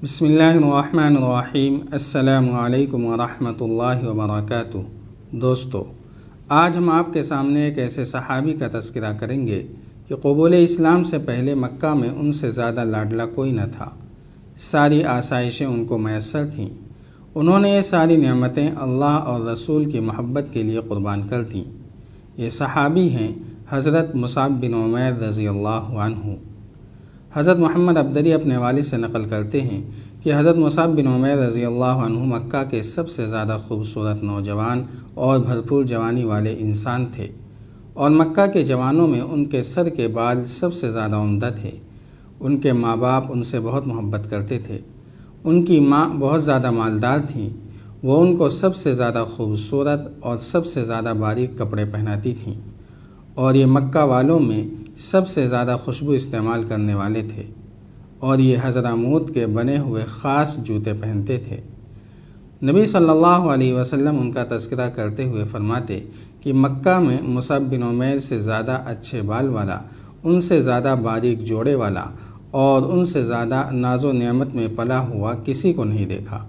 بسم اللہ الرحمن الرحیم۔ السلام علیکم ورحمۃ اللہ وبرکاتہ۔ دوستو، آج ہم آپ کے سامنے ایک ایسے صحابی کا تذکرہ کریں گے کہ قبول اسلام سے پہلے مکہ میں ان سے زیادہ لاڈلا کوئی نہ تھا۔ ساری آسائشیں ان کو میسر تھیں۔ انہوں نے یہ ساری نعمتیں اللہ اور رسول کی محبت کے لیے قربان کر دیں۔ یہ صحابی ہیں حضرت مصعب بن عمیر رضی اللہ عنہ۔ حضرت محمد عبدری اپنے والد سے نقل کرتے ہیں کہ حضرت مصعب بن عمیر رضی اللہ عنہ مکہ کے سب سے زیادہ خوبصورت نوجوان اور بھرپور جوانی والے انسان تھے، اور مکہ کے جوانوں میں ان کے سر کے بال سب سے زیادہ عمدہ تھے۔ ان کے ماں باپ ان سے بہت محبت کرتے تھے۔ ان کی ماں بہت زیادہ مالدار تھیں۔ وہ ان کو سب سے زیادہ خوبصورت اور سب سے زیادہ باریک کپڑے پہناتی تھیں، اور یہ مکہ والوں میں سب سے زیادہ خوشبو استعمال کرنے والے تھے، اور یہ حضرموت کے بنے ہوئے خاص جوتے پہنتے تھے۔ نبی صلی اللہ علیہ وسلم ان کا تذکرہ کرتے ہوئے فرماتے کہ مکہ میں مصعب بن عمیر سے زیادہ اچھے بال والا، ان سے زیادہ باریک جوڑے والا اور ان سے زیادہ ناز و نعمت میں پلا ہوا کسی کو نہیں دیکھا۔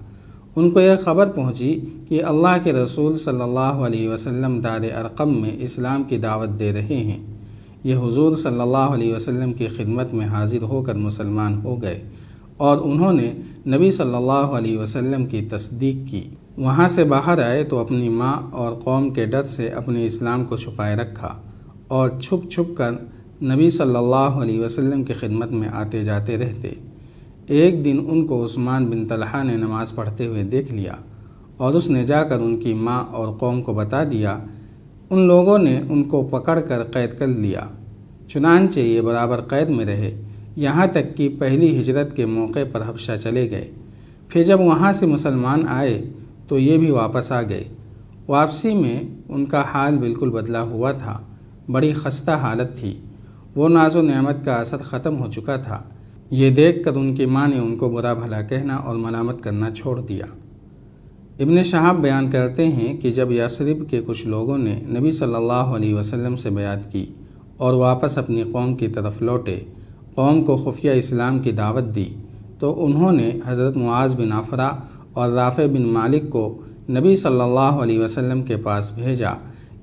ان کو یہ خبر پہنچی کہ اللہ کے رسول صلی اللہ علیہ وسلم دار ارقم میں اسلام کی دعوت دے رہے ہیں۔ یہ حضور صلی اللہ علیہ وسلم کی خدمت میں حاضر ہو کر مسلمان ہو گئے، اور انہوں نے نبی صلی اللہ علیہ وسلم کی تصدیق کی۔ وہاں سے باہر آئے تو اپنی ماں اور قوم کے ڈر سے اپنے اسلام کو چھپائے رکھا، اور چھپ چھپ کر نبی صلی اللہ علیہ وسلم کی خدمت میں آتے جاتے رہتے۔ ایک دن ان کو عثمان بن طلحہ نے نماز پڑھتے ہوئے دیکھ لیا، اور اس نے جا کر ان کی ماں اور قوم کو بتا دیا۔ ان لوگوں نے ان کو پکڑ کر قید کر لیا۔ چنانچہ یہ برابر قید میں رہے، یہاں تک کہ پہلی ہجرت کے موقع پر حبشہ چلے گئے۔ پھر جب وہاں سے مسلمان آئے تو یہ بھی واپس آ گئے۔ واپسی میں ان کا حال بالکل بدلا ہوا تھا، بڑی خستہ حالت تھی۔ وہ ناز و نعمت کا اثر ختم ہو چکا تھا۔ یہ دیکھ کر ان کی ماں نے ان کو برا بھلا کہنا اور ملامت کرنا چھوڑ دیا۔ ابن شہاب بیان کرتے ہیں کہ جب یثرب کے کچھ لوگوں نے نبی صلی اللہ علیہ وسلم سے بیعت کی اور واپس اپنی قوم کی طرف لوٹے، قوم کو خفیہ اسلام کی دعوت دی، تو انہوں نے حضرت معاذ بن عفرہ اور رافع بن مالک کو نبی صلی اللہ علیہ وسلم کے پاس بھیجا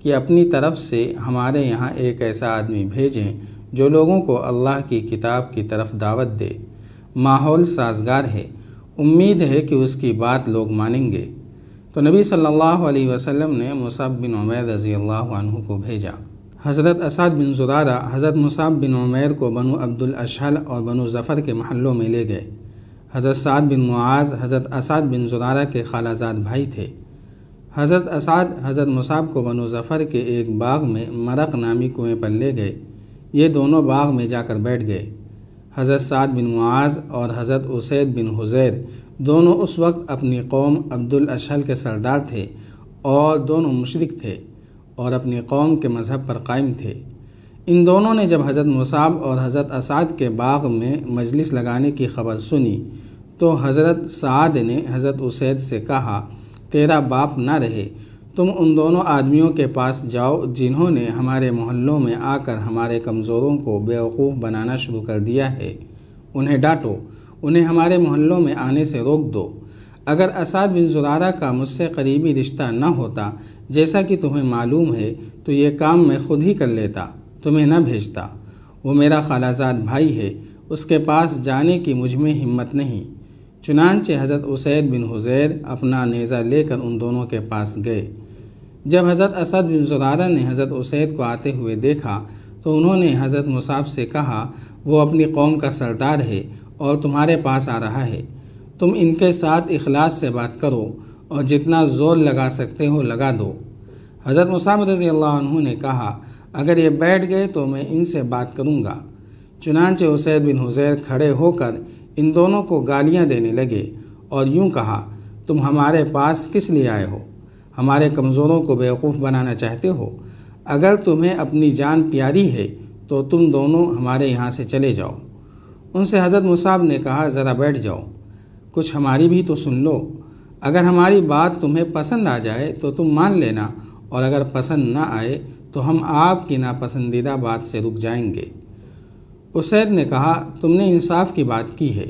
کہ اپنی طرف سے ہمارے یہاں ایک ایسا آدمی بھیجیں جو لوگوں کو اللہ کی کتاب کی طرف دعوت دے۔ ماحول سازگار ہے، امید ہے کہ اس کی بات لوگ مانیں گے۔ تو نبی صلی اللہ علیہ وسلم نے مصعب بن عمیر رضی اللہ عنہ کو بھیجا۔ حضرت اسعد بن زرارہ حضرت مصعب بن عمیر کو بنو عبد الاشہل اور بنو ظفر کے محلوں میں لے گئے۔ حضرت سعد بن معاذ حضرت اسعد بن زرارہ کے خالہ زاد بھائی تھے۔ حضرت اسعد حضرت مصعب کو بنو ظفر کے ایک باغ میں مرق نامی کنویں پر لے گئے۔ یہ دونوں باغ میں جا کر بیٹھ گئے۔ حضرت سعد بن معاذ اور حضرت اسید بن حضیر دونوں اس وقت اپنی قوم عبد الاشہل کے سردار تھے، اور دونوں مشرک تھے اور اپنی قوم کے مذہب پر قائم تھے۔ ان دونوں نے جب حضرت مصعب اور حضرت اسعد کے باغ میں مجلس لگانے کی خبر سنی تو حضرت سعد نے حضرت اسید سے کہا، تیرا باپ نہ رہے، تم ان دونوں آدمیوں کے پاس جاؤ جنہوں نے ہمارے محلوں میں آ کر ہمارے کمزوروں کو بیوقوف بنانا شروع کر دیا ہے۔ انہیں ڈانٹو، انہیں ہمارے محلوں میں آنے سے روک دو۔ اگر اسعد بن زرارہ کا مجھ سے قریبی رشتہ نہ ہوتا، جیسا کہ تمہیں معلوم ہے، تو یہ کام میں خود ہی کر لیتا، تمہیں نہ بھیجتا۔ وہ میرا خالہ زاد بھائی ہے، اس کے پاس جانے کی مجھ میں ہمت نہیں۔ چنانچہ حضرت اسید بن حضیر اپنا نیزہ لے کر ان دونوں کے پاس گئے۔ جب حضرت اسعد بن زرارہ نے حضرت اسید کو آتے ہوئے دیکھا تو انہوں نے حضرت مصعب سے کہا، وہ اپنی قوم کا سردار ہے اور تمہارے پاس آ رہا ہے، تم ان کے ساتھ اخلاص سے بات کرو اور جتنا زور لگا سکتے ہو لگا دو۔ حضرت مصعب رضی اللہ عنہ نے کہا، اگر یہ بیٹھ گئے تو میں ان سے بات کروں گا۔ چنانچہ اسید بن حضیر کھڑے ہو کر ان دونوں کو گالیاں دینے لگے اور یوں کہا، تم ہمارے پاس کس لیے آئے ہو؟ ہمارے کمزوروں کو بیوقوف بنانا چاہتے ہو؟ اگر تمہیں اپنی جان پیاری ہے تو تم دونوں ہمارے یہاں سے چلے جاؤ۔ ان سے حضرت مصعب نے کہا، ذرا بیٹھ جاؤ، کچھ ہماری بھی تو سن لو۔ اگر ہماری بات تمہیں پسند آ جائے تو تم مان لینا، اور اگر پسند نہ آئے تو ہم آپ کی ناپسندیدہ بات سے رک جائیں گے۔ اسید نے کہا، تم نے انصاف کی بات کی ہے،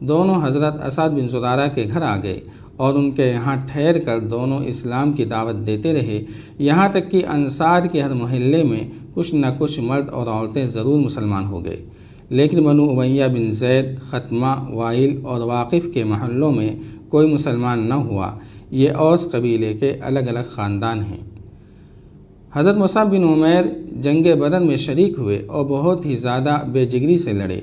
دونوں حضرت اسد بن زرارہ کے گھر آ گئے اور ان کے یہاں ٹھہر کر دونوں اسلام کی دعوت دیتے رہے، یہاں تک کہ انصار کے ہر محلے میں کچھ نہ کچھ مرد اور عورتیں ضرور مسلمان ہو گئے، لیکن بنو امیہ بن زید، ختمہ، وائل اور واقف کے محلوں میں کوئی مسلمان نہ ہوا۔ یہ اوس قبیلے کے الگ الگ خاندان ہیں۔ حضرت مصعب بن عمیر جنگ بدر میں شریک ہوئے اور بہت ہی زیادہ بے جگری سے لڑے۔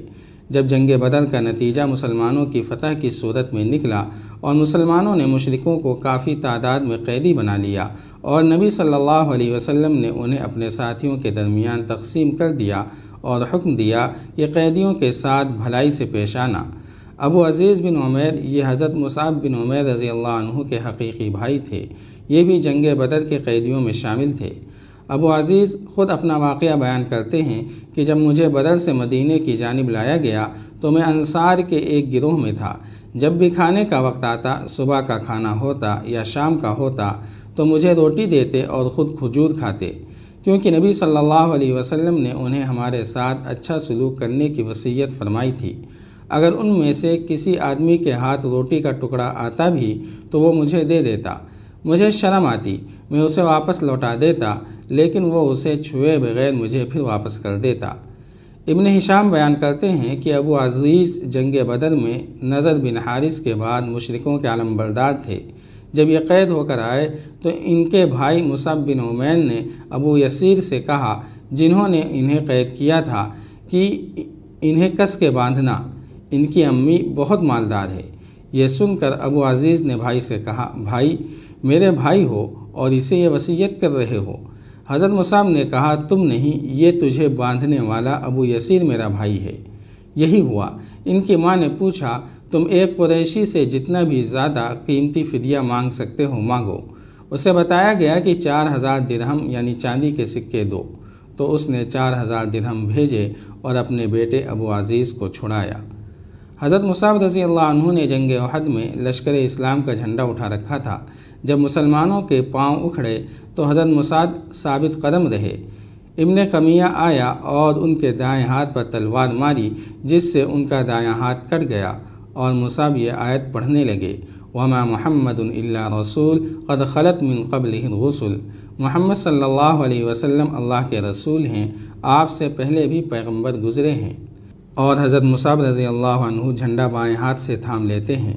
جب جنگ بدر کا نتیجہ مسلمانوں کی فتح کی صورت میں نکلا اور مسلمانوں نے مشرکوں کو کافی تعداد میں قیدی بنا لیا اور نبی صلی اللہ علیہ وسلم نے انہیں اپنے ساتھیوں کے درمیان تقسیم کر دیا اور حکم دیا کہ قیدیوں کے ساتھ بھلائی سے پیش آنا۔ ابو عزیز بن عمیر یہ حضرت مصعب بن عمیر رضی اللہ عنہ کے حقیقی بھائی تھے، یہ بھی جنگ بدر کے قیدیوں میں شامل تھے۔ ابو عزیز خود اپنا واقعہ بیان کرتے ہیں کہ جب مجھے بدر سے مدینے کی جانب لایا گیا تو میں انصار کے ایک گروہ میں تھا۔ جب بھی کھانے کا وقت آتا، صبح کا کھانا ہوتا یا شام کا ہوتا، تو مجھے روٹی دیتے اور خود کھجور کھاتے، کیونکہ نبی صلی اللہ علیہ وسلم نے انہیں ہمارے ساتھ اچھا سلوک کرنے کی وصیت فرمائی تھی۔ اگر ان میں سے کسی آدمی کے ہاتھ روٹی کا ٹکڑا آتا بھی تو وہ مجھے دے دیتا، مجھے شرم آتی، میں اسے واپس لوٹا دیتا، لیکن وہ اسے چھوئے بغیر مجھے پھر واپس کر دیتا۔ ابن ہشام بیان کرتے ہیں کہ ابو عزیز جنگ بدر میں نضر بن حارث کے بعد مشرکوں کے علمبردار تھے۔ جب یہ قید ہو کر آئے تو ان کے بھائی مصعب بن عمیر نے ابو یسیر سے کہا، جنہوں نے انہیں قید کیا تھا، کہ انہیں کس کے باندھنا، ان کی امی بہت مالدار ہے۔ یہ سن کر ابو عزیز نے بھائی سے کہا، بھائی میرے بھائی ہو اور اسے یہ وصیت کر رہے ہو؟ حضرت مصعب نے کہا، تم نہیں، یہ تجھے باندھنے والا ابو یسیر میرا بھائی ہے۔ یہی ہوا۔ ان کی ماں نے پوچھا، تم ایک قریشی سے جتنا بھی زیادہ قیمتی فدیہ مانگ سکتے ہو مانگو۔ اسے بتایا گیا کہ 4000 درہم یعنی چاندی کے سکے دو، تو اس نے 4000 درہم بھیجے اور اپنے بیٹے ابو عزیز کو چھڑایا۔ حضرت مصعب رضی اللہ عنہ نے جنگ احد میں لشکر اسلام کا جھنڈا اٹھا رکھا تھا۔ جب مسلمانوں کے پاؤں اکھڑے تو حضرت مصعب ثابت قدم رہے۔ ابن قمیہ آیا اور ان کے دائیں ہاتھ پر تلوار ماری، جس سے ان کا دایاں ہاتھ کٹ گیا، اور مصعب یہ آیت پڑھنے لگے، وَمَا مُحَمَّدٌ إِلَّا رَسُولٌ قَدْ خَلَتْ مِن قَبْلِهِ الرُّسُلُ۔ محمد صلی اللہ علیہ وسلم اللہ کے رسول ہیں، آپ سے پہلے بھی پیغمبر گزرے ہیں۔ اور حضرت مصعب رضی اللہ عنہ جھنڈا بائیں ہاتھ سے تھام لیتے ہیں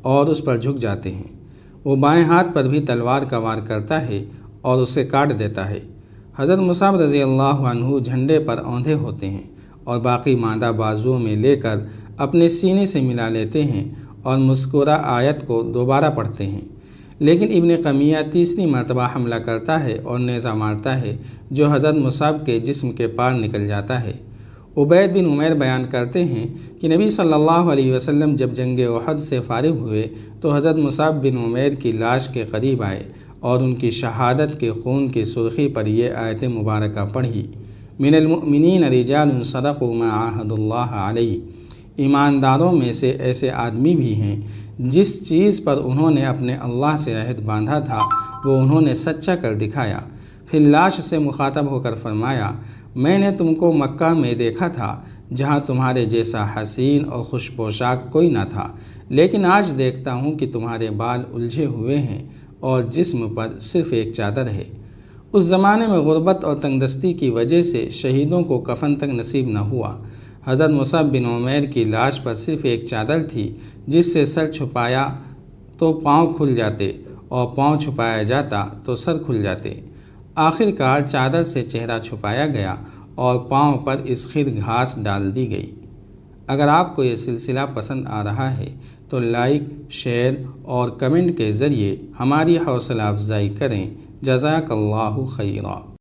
اور اس پر جھک جاتے ہیں۔ وہ بائیں ہاتھ پر بھی تلوار کا وار کرتا ہے اور اسے کاٹ دیتا ہے۔ حضرت مصعب رضی اللہ عنہ جھنڈے پر اوندھے ہوتے ہیں اور باقی ماندہ بازوؤں میں لے کر اپنے سینے سے ملا لیتے ہیں اور مذکورہ آیت کو دوبارہ پڑھتے ہیں۔ لیکن ابن قمیہ تیسری مرتبہ حملہ کرتا ہے اور نیزہ مارتا ہے، جو حضرت مصعب کے جسم کے پار نکل جاتا ہے۔ عبید بن عمیر بیان کرتے ہیں کہ نبی صلی اللہ علیہ وسلم جب جنگ احد سے فارغ ہوئے تو حضرت مصعب بن عمیر کی لاش کے قریب آئے اور ان کی شہادت کے خون کی سرخی پر یہ آیت مبارکہ پڑھی، من المؤمنین رجال صدقوا ما عاہدوا اللہ علیہ۔ ایمانداروں میں سے ایسے آدمی بھی ہیں جس چیز پر انہوں نے اپنے اللہ سے عہد باندھا تھا وہ انہوں نے سچا کر دکھایا۔ پھر لاش سے مخاطب ہو کر فرمایا، میں نے تم کو مکہ میں دیکھا تھا جہاں تمہارے جیسا حسین اور خوش پوشاک کوئی نہ تھا، لیکن آج دیکھتا ہوں کہ تمہارے بال الجھے ہوئے ہیں اور جسم پر صرف ایک چادر ہے۔ اس زمانے میں غربت اور تنگدستی کی وجہ سے شہیدوں کو کفن تک نصیب نہ ہوا۔ حضرت مصعب بن عمیر کی لاش پر صرف ایک چادر تھی، جس سے سر چھپایا تو پاؤں کھل جاتے اور پاؤں چھپایا جاتا تو سر کھل جاتے۔ آخر کار چادر سے چہرہ چھپایا گیا اور پاؤں پر اسخر گھاس ڈال دی گئی۔ اگر آپ کو یہ سلسلہ پسند آ رہا ہے تو لائک، شیئر اور کمنٹ کے ذریعے ہماری حوصلہ افزائی کریں۔ جزاک اللہ خیرا۔